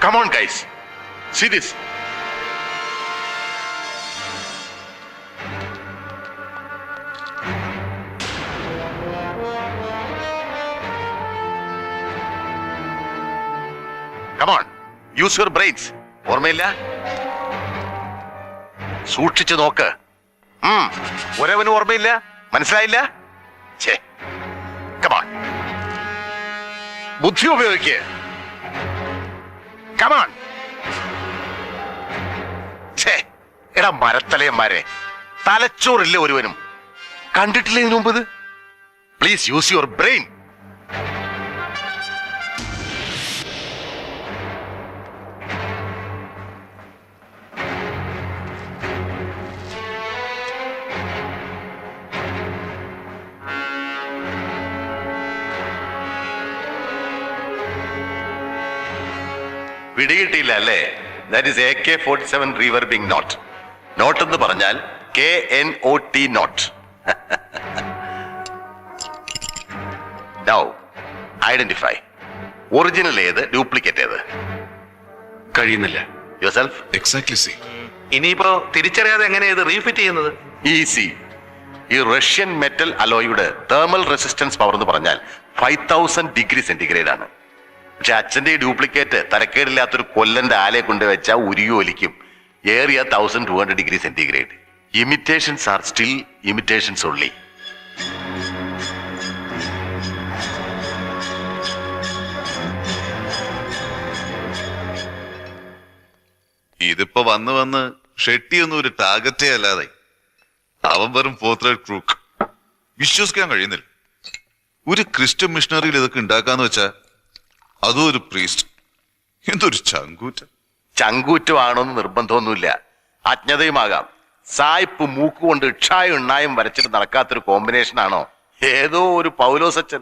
Come on, guys. See this. Come on. Use your brains. ഓർമ്മയില്ല? സൂക്ഷിച്ചു നോക്ക്. ഒരവനും ഓർമ്മയില്ല? മനസ്സിലായില്ല? Come on. ബുദ്ധി ഉപയോഗിക്കുക. Come on. എടാ മരത്തലയന്മാരെ, തലച്ചോറില്ല ഒരുവനും. കണ്ടിട്ടില്ല ഇതിനു മുമ്പ്? Please use your brain. പിടികിട്ടിയില്ല അല്ലേ? That is AK-47 reverbing knot. Knot എന്ന് പറഞ്ഞാൽ KNOT knot. Now identify. Original ഏത്, ഡ്യൂപ്ലിക്കേറ്റ് ഏത്? കഴിയുന്നില്ല. യുവർസെൽഫ്? Exactly same. ഇനിയിപ്പോ തിരിച്ചറിയാതെ എങ്ങനെയാ ഇത് റീഫിറ്റ് ചെയ്യുന്നത്? ഈസി. ഈ റഷ്യൻ മെറ്റൽ അലോയുടെ തേർമൽ റെസിസ്റ്റൻസ് പവർ എന്ന് പറഞ്ഞാൽ 5000 ഡിഗ്രി സെന്റിഗ്രേഡ് ആണ്. പക്ഷെ അച്ഛന്റെ ഈ ഡ്യൂപ്ലിക്കേറ്റ് തരക്കേടില്ലാത്തൊരു കൊല്ലന്റെ ആലയെ കൊണ്ടുവച്ചാൽ ഉരുകി ഒലിക്കും. ഏറിയ 1200 degree centigrade. Imitations are still imitations only. ഇതിപ്പോ വന്ന് ഷെട്ടിയൊന്നും ഒരു ടാർഗറ്റേ അല്ലാതെ അവൻ വെറും ഫോർത്ത് ക്രൂക്ക്. വിശ്വസിക്കാൻ കഴിയുന്നില്ല. ഒരു ക്രിസ്ത്യൻ മിഷണറിയിൽ ഇതൊക്കെ ഉണ്ടാക്കാന്ന് വെച്ചാ അതും ഒരു പ്രീസ്റ്റ്. എന്തൊരു ചങ്കൂറ്റമാണോന്ന് നിർബന്ധമൊന്നുമില്ല, അജ്ഞതയുമാകാം. സായിപ്പ് മൂക്കുകൊണ്ട് ഇക്ഷായും എണ്ണായും വരച്ചിട്ട് നടക്കാത്തൊരു കോമ്പിനേഷൻ ആണോ ഏതോ ഒരു പൗലോസച്ചൻ?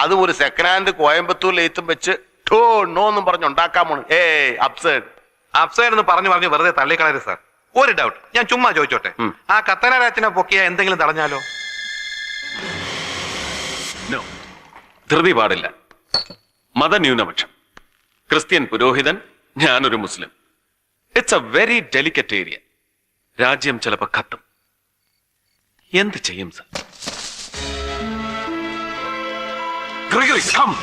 അതും ഒരു സെക്കൻഡ് ഹാൻഡ് കോയമ്പത്തൂർ ലെയ്ത്തും വെച്ച് ടോ നോ എന്നും പറഞ്ഞുണ്ടാക്കാമോ? അപ്സൈഡ് എന്ന് പറഞ്ഞു വെറുതെ തള്ളിക്കളയരുത് സാർ. ഒരു ഡൗട്ട്, ഞാൻ ചുമ്മാ ചോദിച്ചോട്ടെ. ആ കത്തനാരാച്ചനെ പൊക്കിയ എന്തെങ്കിലും തടഞ്ഞാലോ? ധൃതി പാടില്ല. മതന്യൂനപക്ഷം, ക്രിസ്ത്യൻ പുരോഹിതൻ, ഞാനൊരു മുസ്ലിം. It's a very delicate area. രാജ്യം ചിലപ്പോ കത്തും. എന്ത് ചെയ്യും sir? Gregory, come.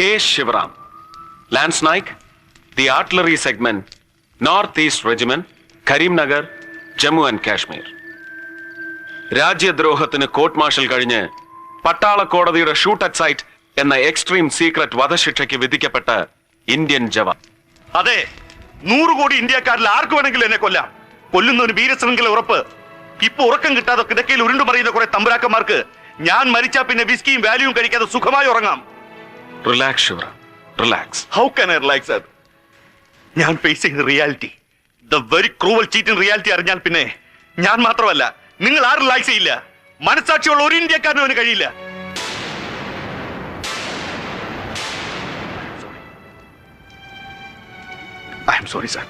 K. Shivaram, Lance Naik, the Artillery Segment, North East Regiment, Karimnagar, Jammu and Kashmir. രാജ്യദ്രോഹത്തിന് കോർട്ട് മാർഷൽ കഴിഞ്ഞ് പട്ടാള കോടതിയുടെ ഷൂട്ട് അറ്റ് സൈറ്റ് എന്ന എക്സ്ട്രീം സീക്രട്ട് വധശിക്ഷയ്ക്ക് വിധിക്കപ്പെട്ട ഇന്ത്യൻ ജവാൻ. അതെ, 100 കോടി ഇന്ത്യക്കാരിൽ ആർക്ക് വേണമെങ്കിലും എന്നെ കൊല്ലാം. കൊല്ലുന്നവന് വീരശ്രൃംഖല ഉറപ്പ്. ഇപ്പൊ ഉറക്കം കിട്ടാതെ കിടക്കയിൽ ഉരുണ്ടു പറയുന്ന കുറെ തമ്പുരാക്കന്മാർക്ക് ഞാൻ മരിച്ചാ പിന്നെ വിസ്കിയും വാല്യൂവും കഴിക്കാതെ സുഖമായി ഉറങ്ങാം. Relax Shivaram, relax. How can I relax sir? ഞാൻ ഫേസ് ചെയ്യുന്ന reality, the very cruel cheating reality അറിഞ്ഞാൽ പിന്നെ ഞാൻ മാത്രമല്ല നിങ്ങൾ ആരും റിലാക്സ് ചെയ്യില്ല. മനസാക്ഷിയുള്ള ഒരു ഇന്ത്യക്കാരനും അവന് കഴിയില്ല. I am sorry sir.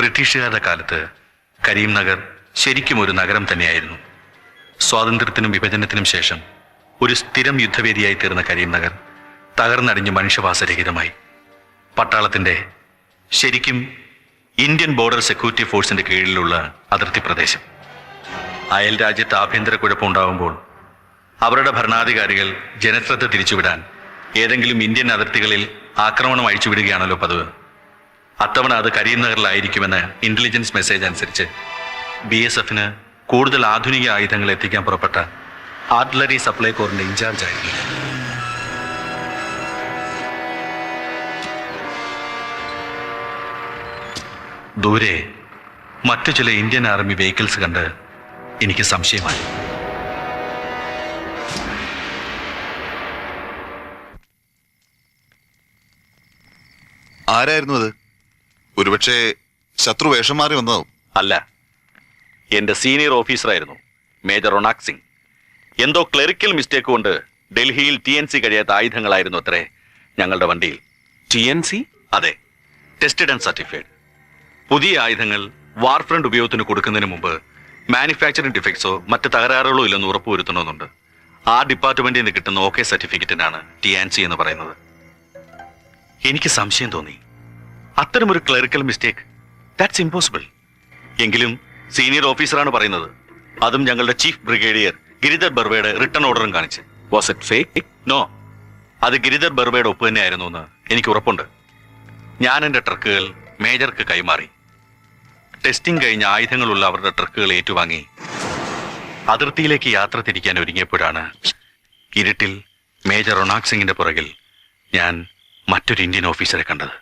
ബ്രിട്ടീഷുകാരുടെ കാലത്ത് കരീംനഗർ ശരിക്കും ഒരു നഗരം തന്നെയായിരുന്നു. സ്വാതന്ത്ര്യത്തിനും വിഭജനത്തിനും ശേഷം ഒരു സ്ഥിരം യുദ്ധവേദിയായി തീർന്ന കരീംനഗർ തകർന്നടിഞ്ഞ് മനുഷ്യവാസരഹിതമായി. പട്ടാളത്തിന്റെ, ശരിക്കും ഇന്ത്യൻ ബോർഡർ സെക്യൂരിറ്റി ഫോഴ്സിന്റെ കീഴിലുള്ള അതിർത്തി പ്രദേശം. അയൽ രാജ്യത്ത് ആഭ്യന്തര കുഴപ്പമുണ്ടാകുമ്പോൾ അവരുടെ ഭരണാധികാരികൾ ജനശ്രദ്ധ തിരിച്ചുവിടാൻ ഏതെങ്കിലും ഇന്ത്യൻ അതിർത്തികളിൽ ആക്രമണം അഴിച്ചുവിടുകയാണല്ലോ പതിവ്. അത്തവണ അത് കരീം നഗറിലായിരിക്കുമെന്ന് ഇന്റലിജൻസ് മെസ്സേജ് അനുസരിച്ച് BSFന് കൂടുതൽ ആധുനിക ആയുധങ്ങൾ എത്തിക്കാൻ പുറപ്പെട്ട ആർട്ടിലറി സപ്ലൈ കോറിന്റെ ഇൻചാർജ് ആയിരുന്നു. ദൂരെ മറ്റു ചില ഇന്ത്യൻ ആർമി വെഹിക്കിൾസ് കണ്ട് എനിക്ക് സംശയമായി. ആരായിരുന്നു അത്? ഒരുപക്ഷെ ശത്രു വേഷം മാറി വന്നതാവും. അല്ല, എന്റെ സീനിയർ ഓഫീസറായിരുന്നു മേജർ റൊണാക് സിംഗ്. എന്തോ ക്ലറിക്കൽ മിസ്റ്റേക്ക് കൊണ്ട് ഡൽഹിയിൽ TNC കഴിയാത്ത ആയുധങ്ങളായിരുന്നു അത്രേ ഞങ്ങളുടെ വണ്ടിയിൽ. TNC? അതെ, ടെസ്റ്റഡ് ആൻഡ് സർട്ടിഫൈഡ്. പുതിയ ആയുധങ്ങൾ വാർ ഫ്രണ്ട് ഉപയോഗത്തിന് കൊടുക്കുന്നതിന് മുമ്പ് മാനുഫാക്ചറിംഗ് ഡിഫക്ട്സോ മറ്റ് തകരാറുകളോ ഇല്ലെന്ന് ഉറപ്പുവരുത്തണമെന്നുണ്ട്. ആ ഡിപ്പാർട്ട്മെന്റിൽ നിന്ന് കിട്ടുന്ന OK സർട്ടിഫിക്കറ്റിനാണ് TNC എന്ന് പറയുന്നത്. എനിക്ക് സംശയം തോന്നി, അത്തരമൊരു ക്ലറിക്കൽ മിസ്റ്റേക്ക്, ദാറ്റ്സ് ഇമ്പോസിബിൾ. എങ്കിലും സീനിയർ ഓഫീസറാണ് പറയുന്നത്, അതും ഞങ്ങളുടെ ചീഫ് ബ്രിഗേഡിയർ ഗിരിധർ ബർവയുടെ റിട്ടേൺ ഓർഡറും കാണിച്ച്. Was it fake? നോ, അത് ഗിരിധർ ബർവയുടെ ഒപ്പ് തന്നെയായിരുന്നു എന്ന് എനിക്ക് ഉറപ്പുണ്ട്. ഞാൻ എൻ്റെ ട്രക്കുകൾ മേജർക്ക് കൈമാറി. ടെസ്റ്റിംഗ് കഴിഞ്ഞ ആയുധങ്ങളുള്ള അവരുടെ ട്രക്കുകൾ ഏറ്റുവാങ്ങി അതിർത്തിയിലേക്ക് യാത്ര തിരിക്കാൻ ഒരുങ്ങിയപ്പോഴാണ് ഇരുട്ടിൽ മേജർ റൊണാക് സിംഗിന്റെ പുറകിൽ ഞാൻ മറ്റൊരു ഇന്ത്യൻ ഓഫീസറെ കണ്ടത്.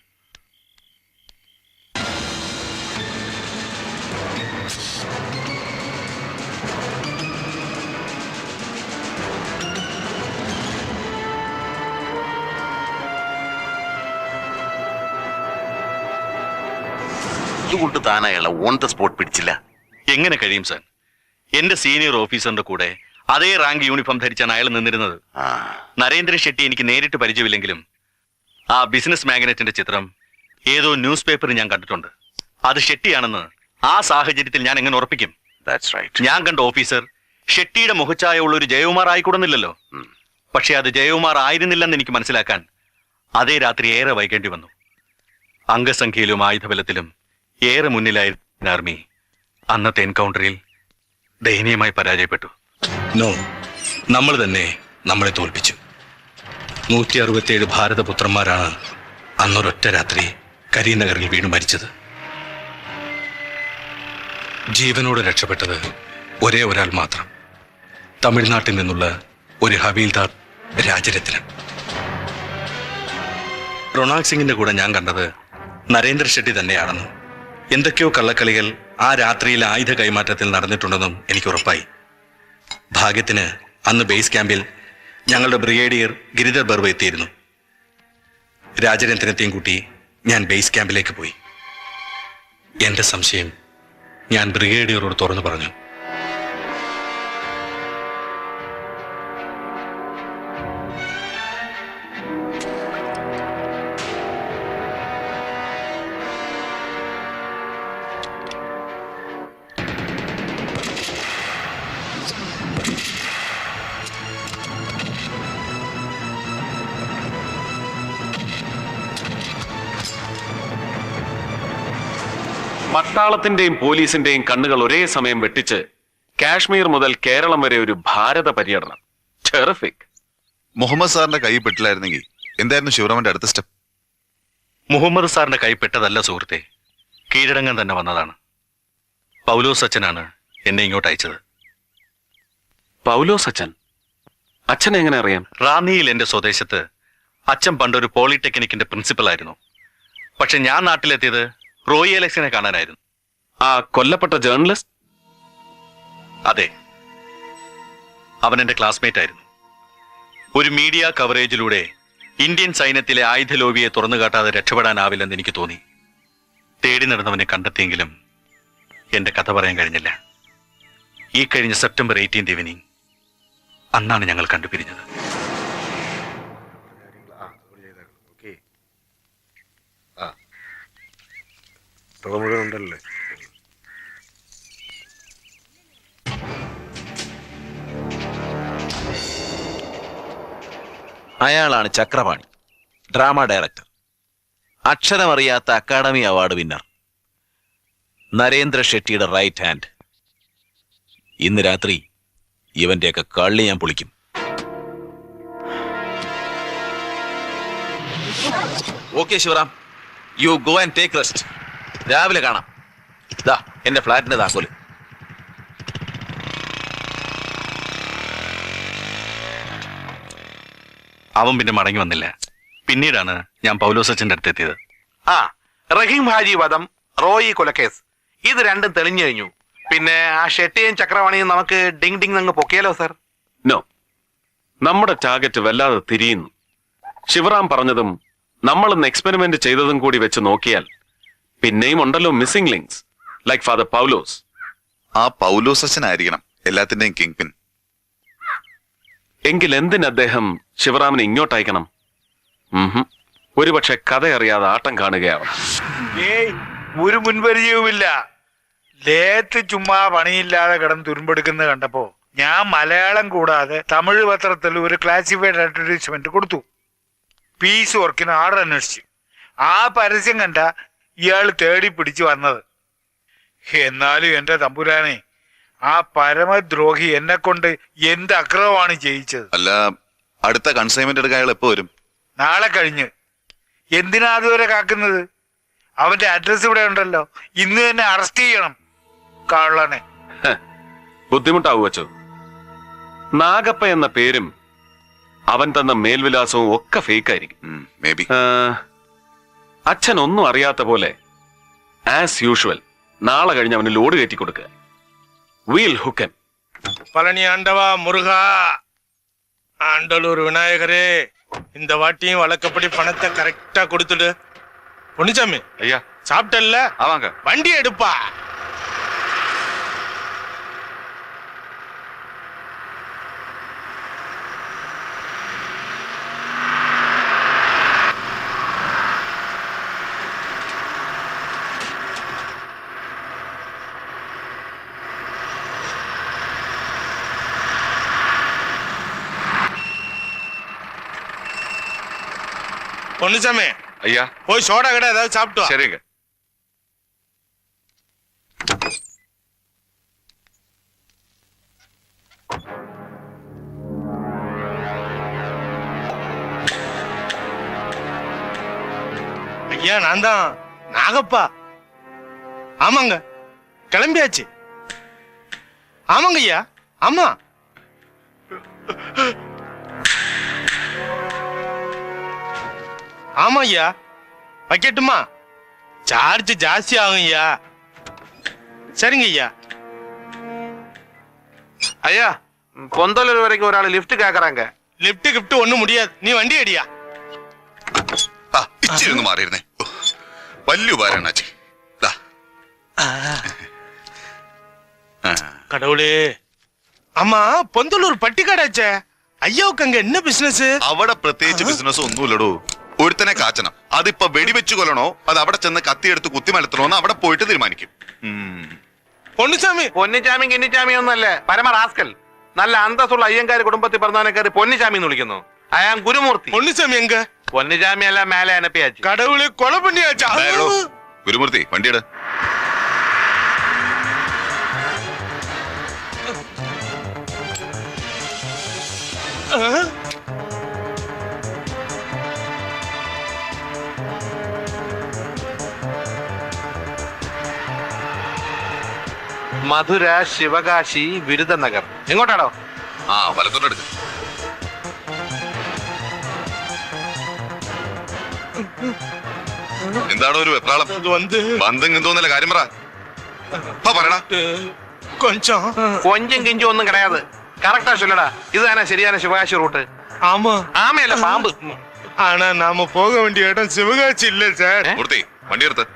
ഇതുകൊണ്ട് താൻ അയാളെ ഓൺ ദ സ്പോട്ട് പിടിച്ചില്ല? എങ്ങനെ കഴിയും സാർ? എന്റെ സീനിയർ ഓഫീസറിന്റെ കൂടെ അതേ റാങ്ക് യൂണിഫോം ധരിച്ചാണ് അയാൾ നിന്നിരുന്നത്. നരേന്ദ്ര ഷെട്ടി എനിക്ക് നേരിട്ട് പരിചയമില്ലെങ്കിലും ആ ബിസിനസ് മാഗ്നറ്റിന്റെ ചിത്രം ഏതോ ന്യൂസ് പേപ്പറിൽ ഞാൻ കണ്ടിട്ടുണ്ട്. അത് ഷെട്ടിയാണെന്ന് ആ സാഹചര്യത്തിൽ ഞാൻ എങ്ങനെ ഉറപ്പിക്കും? ഞാൻ കണ്ട ഓഫീസർ ഷെട്ടിയുടെ മുഖച്ഛായ ഉള്ള ഒരു ജയകുമാർ ആയിക്കൂടുന്നില്ലല്ലോ. പക്ഷെ അത് ജയകുമാർ ആയിരുന്നില്ലെന്ന് എനിക്ക് മനസ്സിലാക്കാൻ അതേ രാത്രി ഏറെ വൈകേണ്ടി വന്നു. അംഗസംഖ്യയിലും ആയുധബലത്തിലും ഏറെ മുന്നിലായിരുന്ന ആർമി അന്നത്തെ എൻകൗണ്ടറിൽ ദയനീയമായി പരാജയപ്പെട്ടു. നോ, നമ്മൾ തന്നെ നമ്മളെ തോൽപ്പിച്ചു. 167 ഭാരതപുത്രന്മാരാണ് അന്നൊരൊറ്റ രാത്രി കരീംനഗറിൽ വീണു മരിച്ചത്. ജീവനോട് രക്ഷപ്പെട്ടത് ഒരേ ഒരാൾ മാത്രം, തമിഴ്നാട്ടിൽ നിന്നുള്ള ഒരു ഹവീൽദാർ രാജരത്നം. റൊണാക് സിംഗിന്റെ കൂടെ ഞാൻ കണ്ടത് നരേന്ദ്ര ഷെട്ടി തന്നെയാണെന്നും എന്തൊക്കെയോ കള്ളക്കളികൾ ആ രാത്രിയിൽ ആയുധ കൈമാറ്റത്തിൽ നടന്നിട്ടുണ്ടെന്നും എനിക്ക് ഉറപ്പായി. ഭാഗ്യത്തിന് അന്ന് ബേസ് ക്യാമ്പിൽ ഞങ്ങളുടെ ബ്രിഗേഡിയർ ഗിരിധർ ബർവ എത്തിയിരുന്നു. രാജരത്നത്തെയും കൂട്ടി ഞാൻ ബേസ് ക്യാമ്പിലേക്ക് പോയി. എന്റെ സംശയം ഞാൻ ബ്രിഗേഡിയറോട് തുറന്നു പറഞ്ഞു. പട്ടാളത്തിന്റെയും പോലീസിന്റെയും കണ്ണുകൾ ഒരേ സമയം വെട്ടിച്ച് കാശ്മീർ മുതൽ കേരളം വരെ ഒരു ഭാരത പര്യടനം. ടെറിഫിക്. മുഹമ്മദ് സാറിന്റെ കൈ പെട്ടില്ലായിരുന്നെങ്കിൽ എന്തായിരുന്നു ശിവറാമന്റെ അടുത്ത സ്റ്റെപ്പ്? മുഹമ്മദ് സാറിന്റെ കൈ പെട്ടതല്ല സുഹൃത്തെ, കീഴടങ്ങാൻ തന്നെ വന്നതാണ്. പൗലോസ് അച്ഛനാണ് എന്നെ ഇങ്ങോട്ട് അയച്ചത്. പൗലോസ് അച്ഛൻ? അച്ഛനെ എങ്ങനെ അറിയാം? റാന്നിയിൽ എന്റെ സ്വദേശത്ത് അച്ഛൻ പണ്ടൊരു പോളിടെക്നിക്കിന്റെ പ്രിൻസിപ്പൽ ആയിരുന്നു. പക്ഷെ ഞാൻ നാട്ടിലെത്തിയത് റോയി അലക്സിനെ കാണാനായിരുന്നു. ആ കൊല്ലപ്പെട്ട ജേർണലിസ്റ്റ്? അതെ, അവൻ എന്റെ ക്ലാസ്മേറ്റ് ആയിരുന്നു. ഒരു മീഡിയ കവറേജിലൂടെ ഇന്ത്യൻ സൈന്യത്തിലെ ആയുധ ലോബിയെ തുറന്നു കാട്ടാതെ രക്ഷപ്പെടാനാവില്ലെന്ന് എനിക്ക് തോന്നി. തേടി നടന്നവനെ കണ്ടെത്തിയെങ്കിലും എന്റെ കഥ പറയാൻ കഴിഞ്ഞില്ല. ഈ കഴിഞ്ഞ സെപ്റ്റംബർ 18 ഈവനിങ് അന്നാണ് ഞങ്ങൾ കണ്ടുപിരിഞ്ഞത്. അയാളാണ് ചക്രപാണി, ഡ്രാമ ഡയറക്ടർ. അക്ഷരമറിയാത്ത അക്കാഡമി അവാർഡ് വിന്നർ നരേന്ദ്ര ഷെട്ടിയുടെ റൈറ്റ് ഹാൻഡ്. ഇന്ന് രാത്രി ഇവന്റെയൊക്കെ കള്ളി ഞാൻ പൊളിക്കും. Okay Shivaram, you go and take rest. രാവിലെ കാണാം. ദാ എന്റെ ഫ്ലാറ്റിന്റെ താക്കോല്. അവൻ പിന്നെ മടങ്ങി വന്നില്ല. പിന്നീടാണ് ഞാൻ പൗലോസച്ചന്റെ അടുത്തെത്തിയത്. ആ റഹീം ഹാജി വധം, റോയി കൊലക്കേസ്, ഇത് രണ്ടും തെളിഞ്ഞു കഴിഞ്ഞു. പിന്നെ ആ ഷെട്ടിയും ചക്രവാണിയും നമുക്ക് ഡിങ് ഡിങ് അങ്ങ് പൊക്കിയാലോ സർ? നോ, നമ്മുടെ ടാർഗറ്റ് വല്ലാതെ തിരിയുന്നു. ശിവറാം പറഞ്ഞതും നമ്മളിന്ന് എക്സ്പെരിമെന്റ് ചെയ്തതും കൂടി വെച്ച് നോക്കിയാൽ പിന്നെയും ഉണ്ടല്ലോ മിസ്സിംഗ് ലിങ്ക്സ്, ലൈക്ക് ഫാദർ പൗലോസ്. ആ പൗലോസ് അച്ഛനായിരിക്കണം എല്ലാത്തിന്റെയും കിങ് പിൻ. എങ്കിൽ എന്തിന് അദ്ദേഹം ശിവറാമിനെ ഇങ്ങോട്ട് അയക്കണം? ഒരുപക്ഷെ കഥ അറിയാതെ ആട്ടം കാണുകയാവും. ഏയ്, ഒരു മുൻപരിചയവുമില്ല. ലേത്ത് ചുമ്മാ പണിയില്ലാതെ കിടന്ന് തുരുമ്പെടുക്കുന്നത് കണ്ടപ്പോ ഞാൻ മലയാളം കൂടാതെ തമിഴ് പത്രത്തിൽ ഒരു ക്ലാസിഫൈഡ് അഡ്വർടൈസ്മെന്റ് കൊടുത്തു. പീസ് വർക്കിന് ആർഡർ അന്വേഷിച്ചു. ആ പരസ്യം കണ്ട ഇയാൾ തേടി പിടിച്ചു വന്നത്. എന്നാലും എന്റെ തമ്പുരാനെ, ആ പരമദ്രോഹി എന്നെ കൊണ്ട് എന്ത് അക്രമമാണ് ചെയ്യിച്ചത്. അല്ല, അടുത്ത കൺസൈൻമെന്റ് എടുക്കാൻ അയാൾ എപ്പോ വരും? നാളെ കഴിഞ്ഞ്. എന്തിനാ അതുവരെ കാക്കുന്നത്? അവന്റെ അഡ്രസ് ഇവിടെ ഉണ്ടല്ലോ, ഇന്ന് തന്നെ അറസ്റ്റ് ചെയ്യണം കള്ളനെ. ബുദ്ധിമുട്ടാവു വച്ചു. നാഗപ്പ എന്ന പേരും അവൻ തന്ന മേൽവിലാസവും ഒക്കെ ഫേക്ക് ആയിരിക്കും. അച്ഛൻ ഒന്നും അറിയാത്ത പോലെ ആസ് യൂഷ്വൽ നാളെ കഴിഞ്ഞ് അവന് ലോഡ് കയറ്റി കൊടുക്കുക. വീൽ ഹുക്കൻ. பழனி ஆண்டவா முருகா, ஆண்டலூர் விநாயகரே, இந்த வாட்டியும் வழக்கப்படி பணத்தை கரெக்டா கொடுத்துடு. பொன்னுச்சாமி ஐயா, சாப்பிட்டல்ல? ஆமாங்க. வண்டி எடுப்பா. பொன்னுச்சாமி ஐயா, போய் சோடா கடை ஏதாவது சாப்பிட்டு வா. சரிங்க. ஐயா, நான் தான் நாகப்பா. ஆமாங்க, கிளம்பியாச்சு. ஆமாங்க ஐயா, ஆமா. ஆமா ஐயா, வைக்கட்டுமா? சார்ஜ் ஜாஸ்தி ஆகும் ஐயா. சரிங்க ஐயா. ஐயா, பொந்தலூர் வரைக்கும் ஒரு ஆள் லிஃப்ட் கேக்குறாங்க. லிஃப்ட் கிஃப்ட் ஒண்ணும் முடியாது, நீ வண்டி அடியா. ഇച്ചിരി ഒന്ന് മാറിയിരുന്നേ. വലിയ ഉപകാരമാണ് അച്ഛൻ. கடவுளே. ஆமா, பொந்தலூர் பட்டிக்காடாச்சே, ஐயாவுக்கு அங்க என்ன பிசினஸ்? അവിടെ പ്രത്യേകിച്ച് ബിസിനസ് ഒന്നുമില്ലടോ. ഒരുത്തനെ കാച്ചണം. അതിപ്പോ വെടിവെച്ച് കൊല്ലണോ അത് അവിടെ ചെന്ന് കത്തിയെടുത്ത് കുത്തിമലത്തണോന്ന് അവിടെ പോയിട്ട് തീരുമാനിക്കും. പൊന്നുച്ചാമി പൊന്നിച്ചാമി കിന്നിച്ചാമി ഒന്നല്ല, പരമ റാസ്കൽ. നല്ല അന്തസ്സുള്ള അയ്യങ്കാര് കുടുംബത്തിൽ പറഞ്ഞവനെ കയറി പൊന്നിച്ചാമി എന്ന് വിളിക്കുന്നു. അയാൾ ഗുരുമൂർത്തി. പൊന്നുച്ചാമി എങ്ക? പൊന്നിച്ചാമി എല്ലാം മേലെ അനപ്പിയാച്ചു. கடவுளே, கொலை பண்ணியாச்சா? ഗുരുമൂർത്തി വണ്ടിയെടു. മധുര, ശിവകാശി, വിരുദനഗർ. എങ്ങോട്ടാണോ? ആ, വലത്തോട്ടെടുക്ക്. എന്താണോ ഒരു വെപ്രാളം? ബന്ധം എന്തോന്നല്ല കാര്യം പറ. പറയടാ. கொஞ்சம் കൊഞ്ചും കിഞ്ചും ഒന്നും കിടയാതെ കറക്റ്റാ ചൊല്ലടാ. ഇത് തന്നെ ശരിയാണ് ശിവകാശി റൂട്ട്. ஆமா. ആമയല്ല, പാമ്പ്. ஆனா நாம போக வேண்டிய இடம் சிவகாசி இல்ல சார். മൂർത്തി വണ്ടി എടുത്ത്.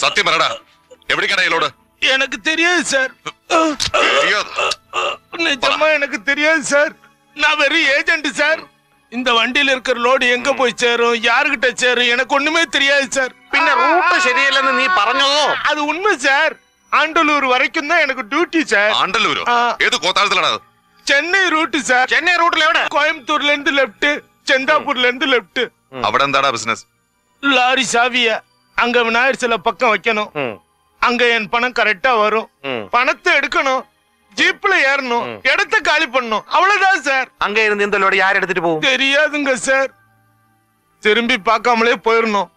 സത്യം പറയടാ, എവിടേക്കാണ് ഇതിലോട്? எனக்கு தெரியாது சார். நிஜமா எனக்கு தெரியாது சார். நான் வெறும் ஏஜென்ட் சார். இந்த வண்டியில இருக்கிற லோடு எங்க போய் சேரும், யாருகிட்ட சேரும், எனக்கு ஒண்ணுமே தெரியாது சார். പിന്നെ റൂട്ട് ശരിയല്ലെന്ന് നീ പറഞ്ഞതോ? அது உண்மை சார். ஆண்டலூர் வரைக்கும் தான் எனக்கு டியூட்டி சார். ആണ്ടല്ലൂരോ? ഏത് കോത്താഴത്തിലാണ്? Chennai route sir. ചെന്നൈ റൂട്ടിൽ എവിടെ? கோயம்புத்தூர்ல இருந்து லெஃப்ட், செந்தாப்பூர்ல இருந்து லெப்ட். അവിടെ എന്താടാ ബിസിനസ്? லாரி சாவிய அங்க விநாயகர் சிலை பக்கம் வைக்கணும். அங்க என் பணம் கரெக்டா வரும். பணத்தை எடுக்கணும், ஜீப்ல ஏறணும், இடத்த காலி பண்ணணும், அவ்வளவுதான் சார். அங்க இருந்து இந்த லோடு யார் எடுத்துட்டு போகும் தெரியாதுங்க சார். திரும்பி பார்க்காமலே போயிடணும்.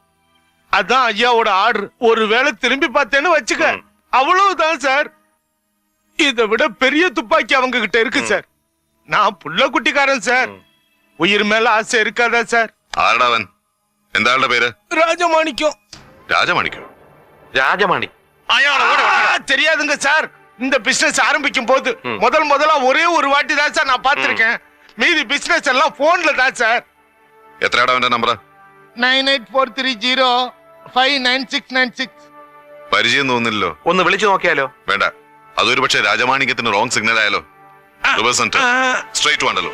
அதான் ஐயாவோட ஆர்டர். ஒருவேளை திரும்பி பார்த்தேன்னு வச்சுக்க, அவ்வளவுதான் சார். இதை விட பெரிய துப்பாக்கி அவங்க கிட்ட இருக்கு சார். நான் புள்ள குட்டிக்காரன் சார். உயிர் மேல ஆசை இருக்காதா சார்? ആരടാ അവൻ? എന്താ ആളുടെ പേര്? ராஜமாணிக்கம். രാജമാണിക്കോ? രാജമാണി தெரியாதுங்க சார். இந்த பிசினஸ் ஆரம்பிக்கும் போது முதல்ல ஒரே ஒரு வாட்டி தான் சார் நான் பார்த்திருக்கேன். மீதி பிசினஸ் எல்லாம் போன்ல தான் சார். എത്രയാടാ അവന്റെ നമ്പർ? 9843059696. പരിചയം തോന്നില്ലല്ലോ. ഒന്ന് വിളിച്ചു നോക്കിയാലോ? വേണ്ട, അതൊരു പക്ഷേ രാജമാണിക്യത്തിന് റോങ് സിഗ്നൽ ആയാലോ? റിവേഴ്സ് സെന്റർ സ്ട്രൈറ്റ് വേണ്ടല്ലോ.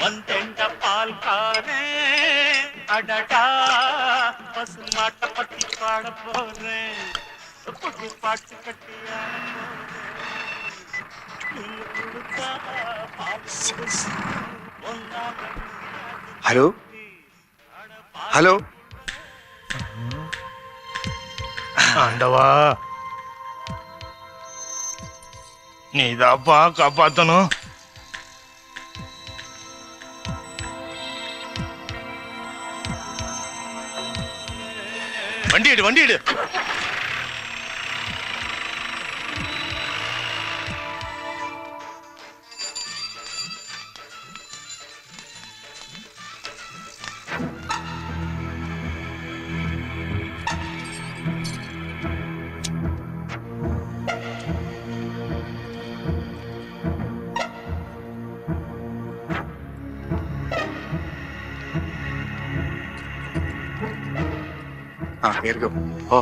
ಒಂದೆಂಡ ಪಾಲ್ಕಾರೆ ಅಡಟ ಪಸುಮಾಟ ಪಟ್ಟಿ ಪಾಡಬೋರೆ ಪುಡಿ ಪಾಟು ಕಟ್ಟಿಯ ഹലോ ഹലോ. ஆண்டவா, நீதாப்பா காப்பாத்தணும். வண்டி எடு, வண்டி எடு. കേറിക്കോ. ഓ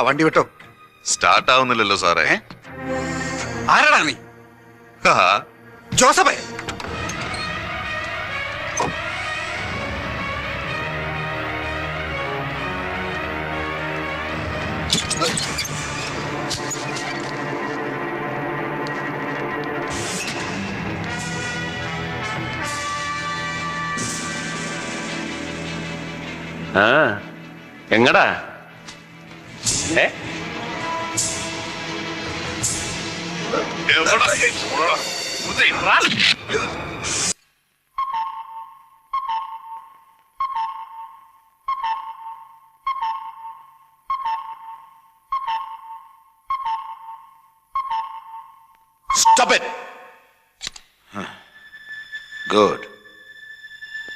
വണ്ടി വിട്ടോ. സ്റ്റാർട്ട് ആവുന്നില്ലല്ലോ സാറേ. ആരാടാ നീ? ജോസഫേ. എങ്ങടാ? Stop it. Good.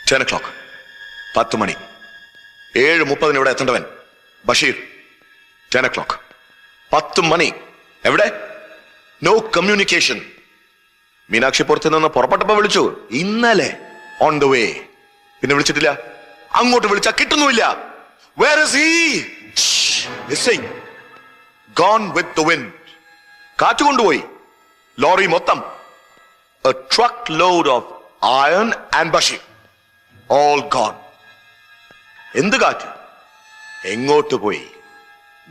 10 o'clock. 10 മണി. 7:30 ഇവിടെ എത്തേണ്ടവൻ ബഷീർ. 10 o'clock. 10 മണി. എവിടെ? No communication. മീനാക്ഷി പുറത്ത് നിന്ന് പുറപ്പെട്ടപ്പോ വിളിച്ചു. ഇന്നലെ ഓൺ ദ വേ. പിന്നെ വിളിച്ചിട്ടില്ല. അങ്ങോട്ട് വിളിച്ചാ കിട്ടുന്നുമില്ല. Where is he? Missing. Gone with the wind. കാറ്റ് കൊണ്ടുപോയി. ലോറി മൊത്തം. A truckload of iron and bashir. All gone. എന്ത് കാറ്റ്? എങ്ങോട്ട് പോയി?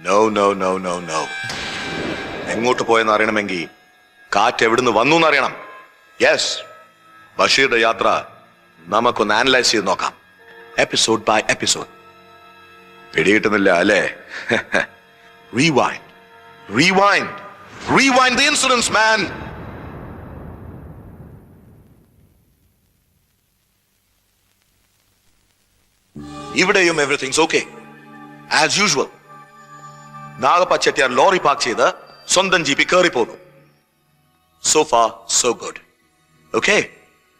No, no, no, no, no. എങ്ങോട്ട് പോയെന്ന് അറിയണമെങ്കിൽ കാറ്റ് എവിടുന്ന് വന്നു എന്നറിയണം. യെസ്, ബഷീറുടെ യാത്ര നമുക്കൊന്ന് അനലൈസ് ചെയ്ത് നോക്കാം, എപ്പിസോഡ് ബൈ എപ്പിസോഡ്. പിടികിട്ടുന്നില്ല അല്ലേ? Rewind, rewind, rewind the incidents, man. ഇവിടെയും everything's okay as usual. Nagappa Chettiar lorry park ചെയ്ത് സ്വന്തം ജീപ്പി കയറി പോന്നു. So far, so good. Okay?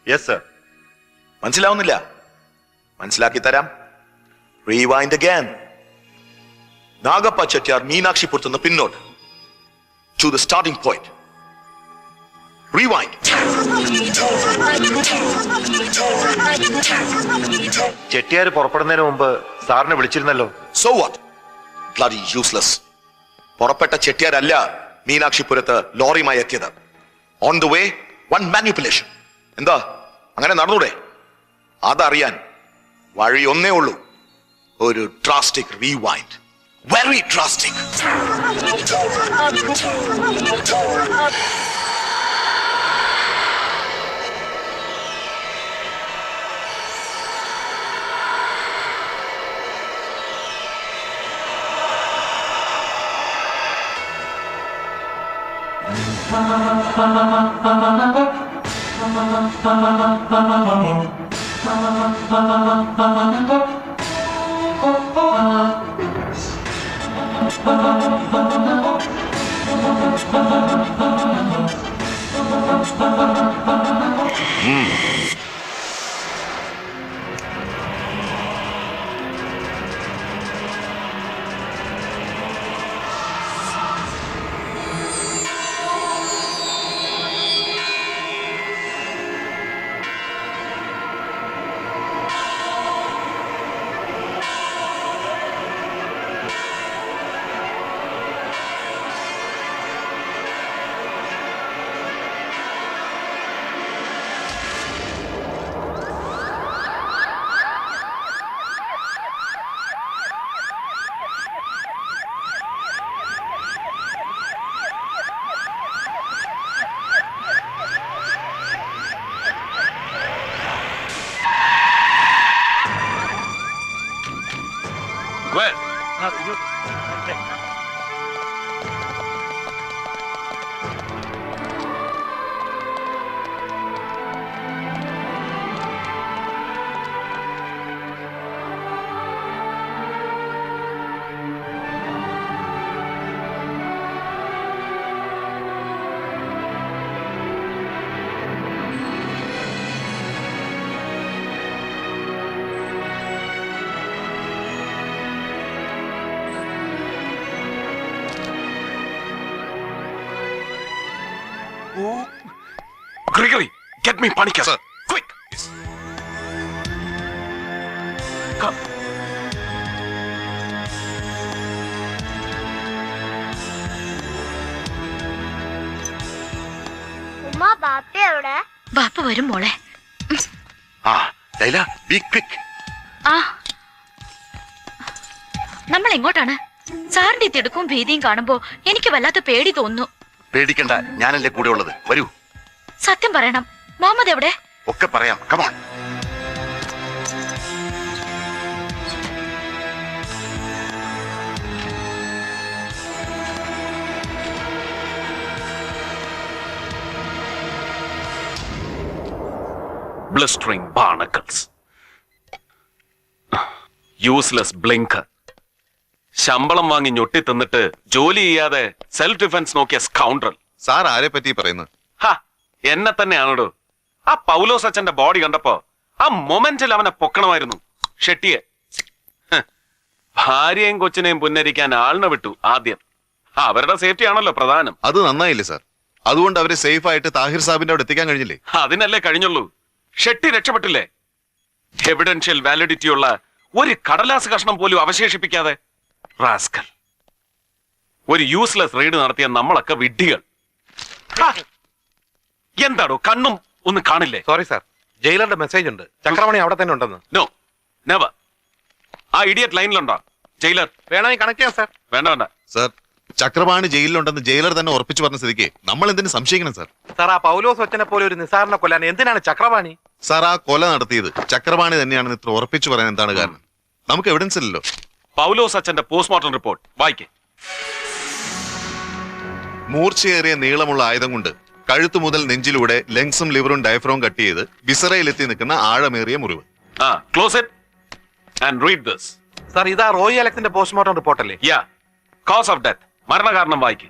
Yes, sir. മനസ്സിലാവുന്നില്ല? മനസ്സിലാക്കി തരാം. Rewind again. നാഗപ്പ ചെട്ടിയാർ മീനാക്ഷിപുരത്തുനിന്ന് പിന്നോട്ട് to the starting point. Rewind. Chettiar പുറപ്പെടുന്നതിന് മുമ്പ് സാറിനെ വിളിച്ചിരുന്നല്ലോ. So what? Bloody useless. പുറപ്പെട്ട ചെട്ടിയാരല്ല മീനാക്ഷിപുരത്ത് ലോറിയുമായി എത്തിയത്. On the way one manipulation. എന്താ അങ്ങനെ നടന്നൂടെ? അതറിയാൻ വഴി ഒന്നേ ഉള്ളൂ, ഒരു drastic rewind. Very drastic. Where? Gregory, get me Panika. Sir. Quick. Yes. Come. ഉമ്മ ബാപ്പ എവിടെ? ബാപ്പ വരും മോളെ. Laila, be quick. ആ നമ്മൾ എങ്ങോട്ടാണ്? സാറിന്റെ തിടുക്കവും ഭീതിയും കാണുമ്പോ എനിക്ക് വല്ലാത്ത പേടി തോന്നുന്നു. പേടിക്കണ്ട, ഞാനല്ലേ കൂടെ ഉള്ളത്. വരൂ. സത്യം പറയണം, മുഹമ്മദ് എവിടെ? ഒക്കെ പറയാം. Come on. Blistering barnacles. Useless blinker. ശമ്പളം വാങ്ങി ഞൊട്ടി തിന്നിട്ട് ജോലി ചെയ്യാതെ സെൽഫ് ഡിഫൻസ് നോക്കിയ സ്കൗണ്ടറൽ. സാർ ആരെ പറ്റി പറയുന്നത്? എന്നെ തന്നെയാണോ? ആ പൗലോസ് അച്ഛന്റെ ബോഡി കണ്ടപ്പോ ആ മൊമെന്റിൽ അവനെ പൊക്കണമായിരുന്നു. ഷെട്ടിയെ ഭാര്യയും കൊച്ചിനെയും പുന്നരിക്കാൻ ആളിനെ വിട്ടു ആദ്യം. അവരുടെ സേഫ്റ്റി ആണല്ലോ പ്രധാനം. അത് നന്നായില്ലേ സാർ? അതുകൊണ്ട് അവരെ സേഫ് ആയിട്ട് താഹിർ സാബിന്റെ അവിടെ എത്തിക്കാൻ കഴിഞ്ഞില്ലേ? അതിനല്ലേ കഴിഞ്ഞുള്ളൂ. ഷെട്ടി രക്ഷപ്പെട്ടില്ലേ? എവിഡൻഷ്യൽ വാലിഡിറ്റി ഉള്ള ഒരു കടലാസ് കഷ്ണം പോലും അവശേഷിപ്പിക്കാതെ. റാസ്കൽ. ഒരു യൂസ്ലെസ് റെയ്ഡ് നടത്തിയ നമ്മളൊക്കെ വിഡ്ഢികൾ. എന്താടോ കണ്ണും ഒന്നും കാണില്ലേ? സോറി സാർ, ജയിലറുടെ മെസ്സേജ് ഉണ്ട്. ചക്രമണി അവിടെ തന്നെ ഉണ്ടെന്ന്. No never. ആ ഇഡിയറ്റ് ലൈനിലുണ്ടോ ജയിലർ? വേണമെങ്കിൽ കണക്ട് ചെയ്യാം സാർ. വേണ്ട വേണ്ട സാർ, ചക്രപാണി ജയിലിലുണ്ടെന്ന് ജയിലർ തന്നെ ഉറപ്പിച്ചു പറഞ്ഞ സ്ഥിതിക്ക് നമ്മൾ എന്തിനു സംശയിക്കണം സാർ? സാർ, ആ പൗലോസ് ഒച്ചനെ പോലെ ഒരു നിസാറിനെ കൊല്ലാൻ എന്തിനാണ് ചക്രപാണി? സാർ, ആ കൊല നടത്തിയത് ചക്രപാണി തന്നെയാണെന്ന് ഇത്ര ഉറപ്പിച്ചു പറയാൻ എന്താണ് കാരണം? നമുക്ക് എവിഡൻസ് ഇല്ലല്ലോ. പൗലോസ് അച്ഛന്റെ പോസ്റ്റ്മോർട്ടം റിപ്പോർട്ട് വായിക്കേ. മൂർച്ചയേറിയ നീളമുള്ള ആയുധം കൊണ്ട് കഴുത്തു മുതൽ നെഞ്ചിലൂടെ ലങ്സും ലിവറും ഡയഫ്രോം കട്ട് ചെയ്ത് വിസറയിലെത്തി നിൽക്കുന്ന ആഴമേറിയ മുറിവ്. Close it and read this. Sir, ഇതാ റോയി അലക്സിന്റെ പോസ്റ്റ്മോർട്ടം റിപ്പോർട്ടല്ലേ? യാ. കോസ് ഓഫ് ഡെത്ത്, മരണകാരണം വായിക്കേ.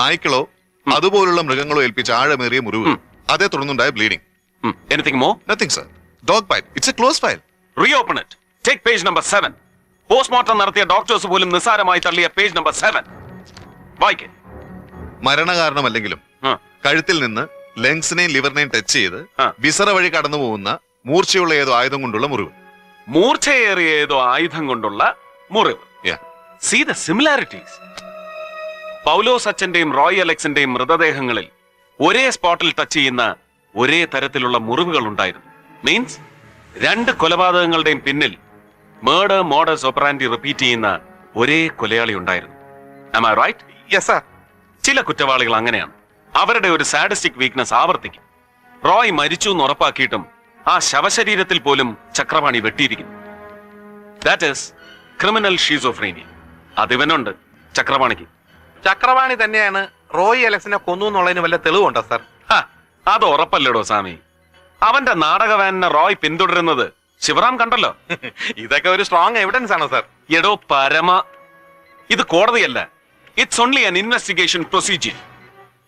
നായ്ക്കളോ അതുപോലുള്ള മൃഗങ്ങളോ ഏൽപ്പിച്ച ആഴമേറിയ മുറിവ്, അതേ തുടർന്നുണ്ടായ bleeding. Anything more? Nothing sir. Dog bite. It's a close file. Reopen it. Take page number 7. Postmortem നടത്തിയ ഡോക്ടേഴ്സ് പോലും നിസ്സാരമായി തള്ളിയ പേജ് നമ്പർ 7 വായിക്കേ. മരണകാരണമല്ലെങ്കിലും കഴുത്തിൽ നിന്ന് ലങ്സിനെയും ലിവറിനെയും ടച്ച് ചെയ്ത് വിസറ വഴി കടന്നു പോകുന്ന മൂർച്ചയുള്ള ഏതോ ആയുധം കൊണ്ടുള്ള മുറിവ്. മൂർച്ചയേറിയ ഏതോ ആയുധം കൊണ്ടുള്ള മുറിവ്. See the similarities. പൗലോസ് അച്ഛന്റെയും റോയ് അലക്സിന്റെയും മൃതദേഹങ്ങളിൽ ഒരേ സ്പോട്ടിൽ ടച്ച് ചെയ്യുന്ന ഒരേ തരത്തിലുള്ള മുറിവുകൾ ഉണ്ടായിരുന്നു. മീൻസ് രണ്ട് കൊലപാതകങ്ങളുടെയും പിന്നിൽ മേർഡർ മോഡസ് ഓപ്പറാൻഡി റിപ്പീറ്റ് ചെയ്യുന്ന ഒരേ കൊലയാളി ഉണ്ടായിരുന്നു. Am I right? Yes, sir. ചില കുറ്റവാളികൾ അങ്ങനെയാണ്. അവരുടെ ഒരു സാഡിസ്റ്റിക് വീക്ക്നെസ് ആവർത്തിക്കും. റോയ് മരിച്ചു എന്ന് ഉറപ്പാക്കിയിട്ടും ആ ശവശരീരത്തിൽ പോലും ചക്രവാണി വെട്ടിയിരിക്കുന്നു. That is criminal schizophrenia. അതിവനുണ്ട് ചക്രവാണിക്ക്. ചക്രവാണി തന്നെയാണ് റോയ് അലക്സിനെ കൊന്നു എന്നുള്ളതിന് വല്ല തെളിവുണ്ടോ സാർ? അത് ഉറപ്പല്ലടോ സ്വാമി. അവന്റെ നാടകവാനെ റോയ് പിന്തുടരുന്നത് ശിവറാം കണ്ടല്ലോ. ഇതൊക്കെ ഒരു സ്ട്രോങ് എവിഡൻസ് ആണോ സാർ? എടോ പരമ, ഇത് കോടതിയല്ല. It's only an investigation procedure.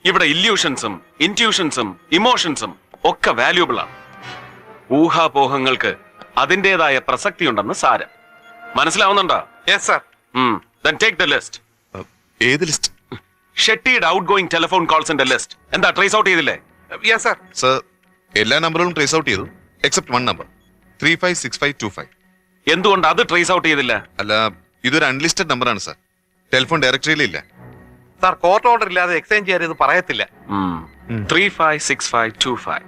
ഇവിടെ ഇല്യൂഷൻസും ഇൻറ്റ്യൂഷൻസും ഇമോഷൻസും ഒക്കെ വാല്യൂബിൾ ആണ്. ഊഹാപോഹങ്ങൾക്ക് അതിൻ്റെതായ പ്രസക്തിയുണ്ടെന്ന് സാരം. മനസ്സിലാവുന്നുണ്ടോ? Yes sir. Then take the list. ഏത് ലിസ്റ്റ്? ഷെട്ടിയുടെ ഔട്ട് ഗോയിങ് ടെലിഫോൺ കോൾസിന്റെ ലിസ്റ്റ്. എന്താ ട്രേസ് ഔട്ട് ചെയ്തില്ലേ? Yes sir. സർ, എല്ലാ നമ്പറുകളും ട്രേസ് ഔട്ട് ചെയ്തു എക്സെപ്റ്റ് വൺ നമ്പർ 356525. എന്തുകൊണ്ട് അത് ട്രേസ് ഔട്ട് ചെയ്തില്ല? അല്ല, ഇതൊരു അൺലിസ്റ്റഡ് നമ്പറാണ് സർ. ടെലിഫോൺ ഡയറക്ടറിയിലില്ല. സാർ, കോർട്ട് ഓർഡർ ഇല്ലാതെ എക്സ്ചേഞ്ച് ചെയ്യാൻ ഇത് പറയത്തില്ല. 356525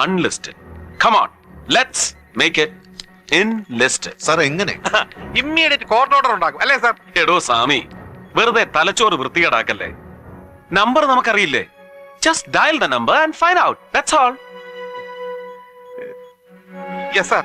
unlisted. Come on, let's make it enlisted. Sir, എങ്ങനെ? ഇമ്മീഡിയറ്റ് കോർട്ട് ഓർഡർ ഉണ്ടാക്കും അല്ലേ സാർ? എടോ സാമി, വെറുതെ തലച്ചോറ് വൃത്തികേടാക്കല്ലേ. നമ്പർ നമുക്കറിയില്ലേ. Just dial the number and find out. That's all. Yes sir.